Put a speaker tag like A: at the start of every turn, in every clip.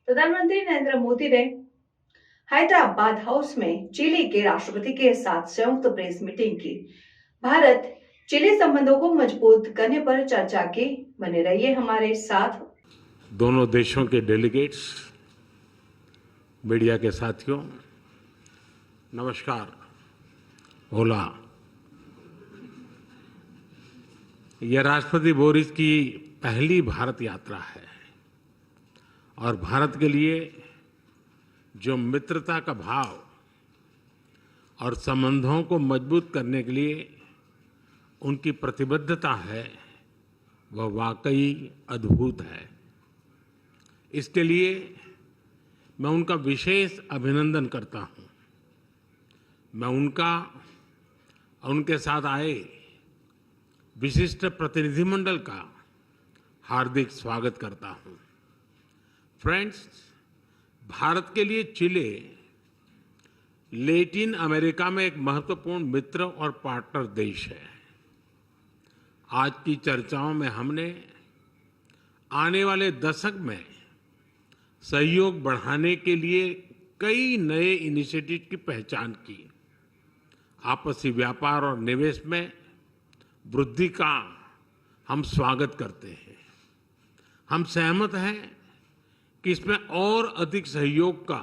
A: प्रधानमंत्री नरेंद्र मोदी ने हैदराबाद हाउस में चिली के राष्ट्रपति के साथ संयुक्त प्रेस मीटिंग की। भारत चिली संबंधों को मजबूत करने पर चर्चा की। बने रहिए हमारे साथ।
B: दोनों देशों के डेलीगेट्स, मीडिया के साथियों, नमस्कार। ओला। यह राष्ट्रपति बोरिस की पहली भारत यात्रा है और भारत के लिए जो मित्रता का भाव और संबंधों को मजबूत करने के लिए उनकी प्रतिबद्धता है, वह वाकई अद्भुत है। इसके लिए मैं उनका विशेष अभिनंदन करता हूं। मैं उनका और उनके साथ आए विशिष्ट प्रतिनिधिमंडल का हार्दिक स्वागत करता हूं। फ्रेंड्स, भारत के लिए चिली लैटिन अमेरिका में एक महत्वपूर्ण मित्र और पार्टनर देश है। आज की चर्चाओं में हमने आने वाले दशक में सहयोग बढ़ाने के लिए कई नए इनिशिएटिव की पहचान की। आपसी व्यापार और निवेश में वृद्धि का हम स्वागत करते हैं। हम सहमत हैं कि इसमें और अधिक सहयोग का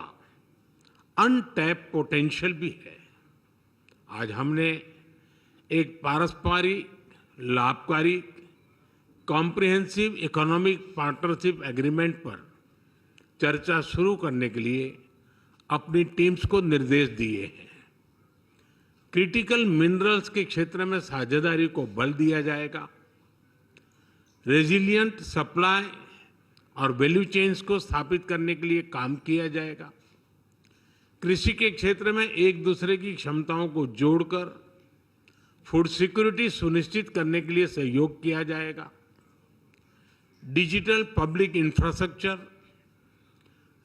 B: अनटैप पोटेंशियल भी है। आज हमने एक पारस्परिक लाभकारी कॉम्प्रिहेंसिव इकोनॉमिक पार्टनरशिप एग्रीमेंट पर चर्चा शुरू करने के लिए अपनी टीम्स को निर्देश दिए हैं। क्रिटिकल मिनरल्स के क्षेत्र में साझेदारी को बल दिया जाएगा। रेजिलिएंट सप्लाई और वैल्यू चेन्स को स्थापित करने के लिए काम किया जाएगा। कृषि के क्षेत्र में एक दूसरे की क्षमताओं को जोड़कर फूड सिक्योरिटी सुनिश्चित करने के लिए सहयोग किया जाएगा। Digital public infrastructure,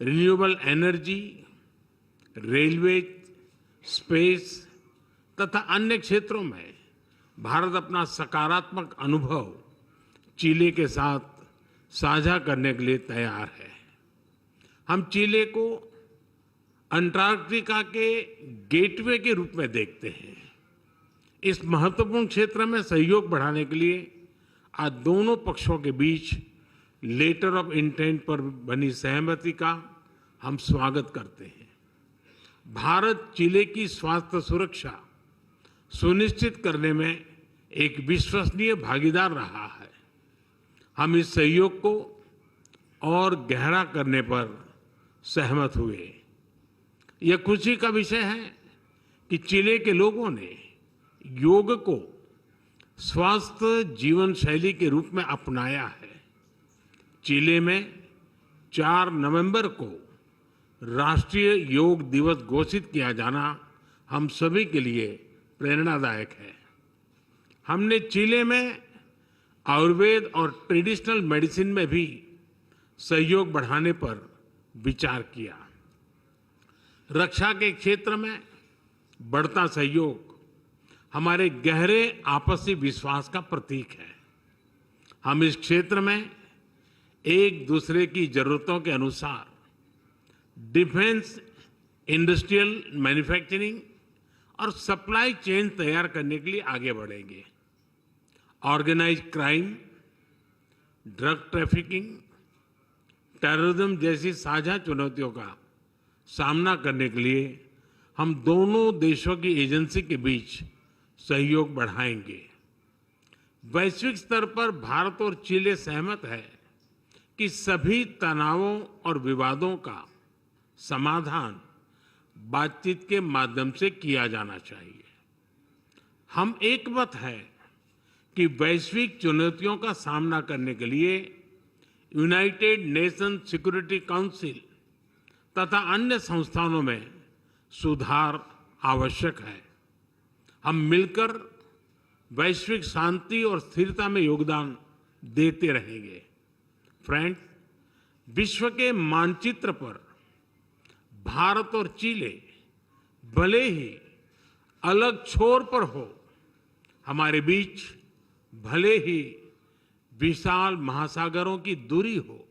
B: renewable energy, railway, space तथा अन्य क्षेत्रों में भारत अपना सकारात्मक अनुभव चिली के साथ साझा करने के लिए तैयार है। हम चिली को अंटार्कटिका के गेटवे के रूप में देखते हैं। इस महत्वपूर्ण क्षेत्र में सहयोग बढ़ाने के लिए आज दोनों पक्षों के बीच लेटर ऑफ इंटेंट पर बनी सहमति का हम स्वागत करते हैं। भारत चिली की स्वास्थ्य सुरक्षा सुनिश्चित करने में एक विश्वसनीय भागीदार रहा है। हम इस सहयोग को और गहरा करने पर सहमत हुए। यह खुशी का विषय है कि चिली के लोगों ने योग को स्वस्थ जीवन शैली के रूप में अपनाया है। चिली में 4 नवंबर को राष्ट्रीय योग दिवस घोषित किया जाना हम सभी के लिए प्रेरणादायक है। हमने चिली में आयुर्वेद और ट्रेडिशनल मेडिसिन में भी सहयोग बढ़ाने पर विचार किया। रक्षा के क्षेत्र में बढ़ता सहयोग हमारे गहरे आपसी विश्वास का प्रतीक है। हम इस क्षेत्र में एक दूसरे की जरूरतों के अनुसार डिफेंस, इंडस्ट्रियल मैन्युफैक्चरिंग और सप्लाई चेन तैयार करने के लिए आगे बढ़ेंगे। Organise crime, drug trafficking, terrorism जैसी साझा चुनौतियों का सामना करने के लिए हम दोनों देशों की एजेंसी के बीच सहयोग बढ़ाएंगे। वैश्विक स्तर पर भारत और चिली सहमत है कि सभी तनावों और विवादों का समाधान बातचीत के माध्यम से किया जाना चाहिए। हम एकमत है कि वैश्विक चुनौतियों का सामना करने के लिए यूनाइटेड नेशन सिक्योरिटी काउंसिल तथा अन्य संस्थानों में सुधार आवश्यक है। हम मिलकर वैश्विक शांति और स्थिरता में योगदान देते रहेंगे। फ्रेंड्स, विश्व के मानचित्र पर भारत और चिली भले ही अलग छोर पर हो, हमारे बीच भले ही विशाल महासागरों की दूरी हो,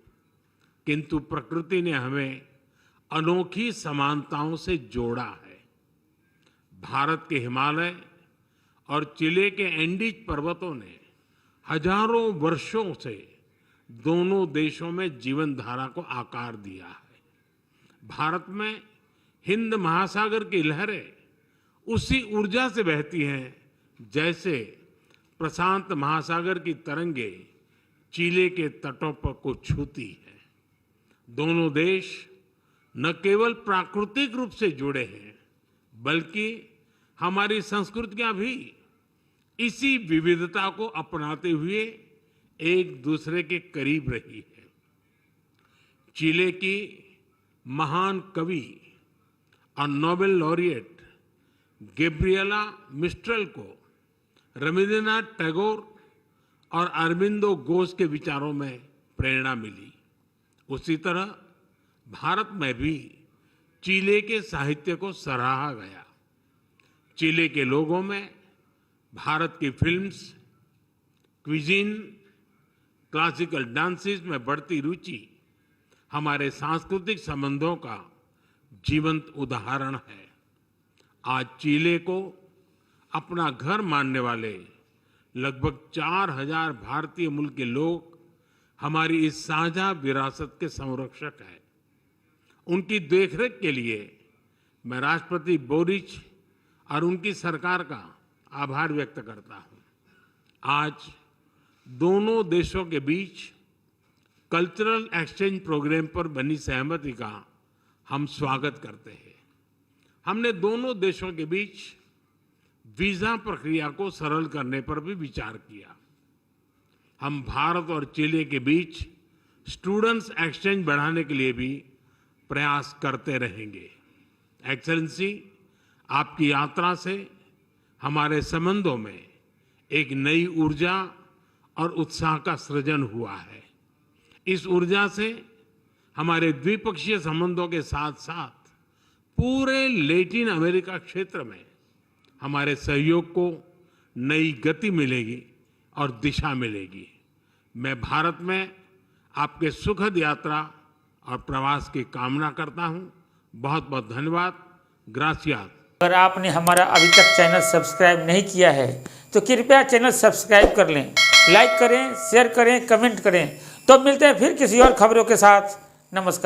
B: किंतु प्रकृति ने हमें अनोखी समानताओं से जोड़ा है। भारत के हिमालय और चिले के एंडीज पर्वतों ने हजारों वर्षों से दोनों देशों में जीवन धारा को आकार दिया है। भारत में हिंद महासागर की लहरें उसी ऊर्जा से बहती हैं जैसे प्रशांत महासागर की तरंगे चिले के तटों पर को छूती है। दोनों देश न केवल प्राकृतिक रूप से जुड़े हैं बल्कि हमारी संस्कृतियां भी इसी विविधता को अपनाते हुए एक दूसरे के करीब रही है। चिले की महान कवि और नोबेल लॉरिएट गैब्रिएला मिस्ट्रेल को रविंद्रनाथ टैगोर और अरबिंदो घोष के विचारों में प्रेरणा मिली। उसी तरह भारत में भी चिले के साहित्य को सराहा गया। चिले के लोगों में भारत की फिल्म्स, क्विजीन, क्लासिकल डांसेस में बढ़ती रुचि हमारे सांस्कृतिक संबंधों का जीवंत उदाहरण है। आज चिले को अपना घर मानने वाले लगभग 4000 भारतीय मूल के लोग हमारी इस साझा विरासत के संरक्षक हैं। उनकी देखरेख के लिए मैं राष्ट्रपति बोरिच और उनकी सरकार का आभार व्यक्त करता हूं। आज दोनों देशों के बीच कल्चरल एक्सचेंज प्रोग्राम पर बनी सहमति का हम स्वागत करते हैं। हमने दोनों देशों के बीच वीजा प्रक्रिया को सरल करने पर भी विचार किया। हम भारत और चिले के बीच स्टूडेंट्स एक्सचेंज बढ़ाने के लिए भी प्रयास करते रहेंगे। एक्सेलेंसी, आपकी यात्रा से हमारे संबंधों में एक नई ऊर्जा और उत्साह का सृजन हुआ है। इस ऊर्जा से हमारे द्विपक्षीय संबंधों के साथ साथ पूरे लैटिन अमेरिका क्षेत्र में हमारे सहयोग को नई गति मिलेगी और दिशा मिलेगी। मैं भारत में आपके सुखद यात्रा और प्रवास की कामना करता हूं। बहुत बहुत धन्यवाद। ग्रासियास।
C: अगर आपने हमारा अभी तक चैनल सब्सक्राइब नहीं किया है तो कृपया चैनल सब्सक्राइब कर लें, लाइक करें, शेयर करें, कमेंट करें। तो मिलते हैं फिर किसी और खबरों के साथ। नमस्कार।